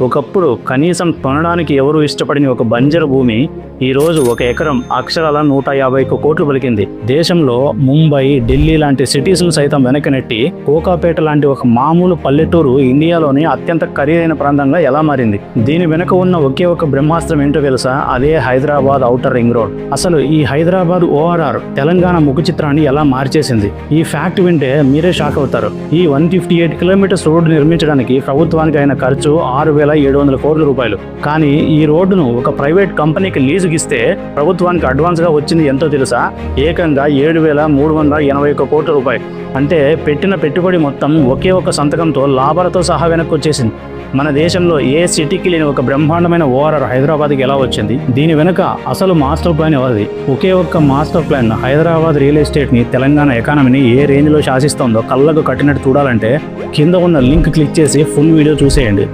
ఒకప్పుడు కనీసం కొనడానికి ఎవరు ఇష్టపడిన ఒక బంజరు భూమి ఈరోజు ఒక ఎకరం అక్షరాల 151 కోట్లు పలికింది. దేశంలో ముంబై, ఢిల్లీ లాంటి సిటీస్ను సైతం వెనక్కి నెట్టి కోకాపేట లాంటి ఒక మామూలు పల్లెటూరు ఇండియాలోని అత్యంత ఖరీదైన ప్రాంతంగా ఎలా మారింది? దీని వెనుక ఉన్న ఒకే ఒక బ్రహ్మాస్త్రం ఏంటో తెలుసా? అదే హైదరాబాద్ ఔటర్ రింగ్ రోడ్. అసలు ఈ హైదరాబాద్ ORR తెలంగాణ ముఖ చిత్రాన్ని ఎలా మార్చేసింది? ఈ ఫ్యాక్ట్ వింటే మీరే షాక్ అవుతారు. ఈ 158 కిలోమీటర్స్ రోడ్డు నిర్మించడానికి ప్రభుత్వానికి అయిన ఖర్చు 6,700 కోట్ల రూపాయలు. కానీ ఈ రోడ్డును ఒక ప్రైవేట్ కంపెనీకి లీజుకి ఇస్తే ప్రభుత్వానికి అడ్వాన్స్ గా వచ్చింది ఎంతో తెలుసా? ఏకంగా 7,381 కోట్ల రూపాయలు. అంటే పెట్టిన పెట్టుబడి మొత్తం ఒకే ఒక సంతకంతో లాభాలతో సహా వెనక్కి వచ్చేసింది. మన దేశంలో ఏ సిటీకి లేని ఒక బ్రహ్మాండమైన ORR హైదరాబాద్కి ఎలా వచ్చింది? దీని వెనుక అసలు మాస్టర్ ప్లాన్ ఎవరిది? ఒకే ఒక్క మాస్టర్ ప్లాన్ హైదరాబాద్ రియల్ ఎస్టేట్ని, తెలంగాణ ఎకానమీని ఏ రేంజ్లో శాసిస్తోందో కళ్ళకు కట్టినట్టు చూడాలంటే కింద ఉన్న లింక్ క్లిక్ చేసి ఫుల్ వీడియో చూసేయండి.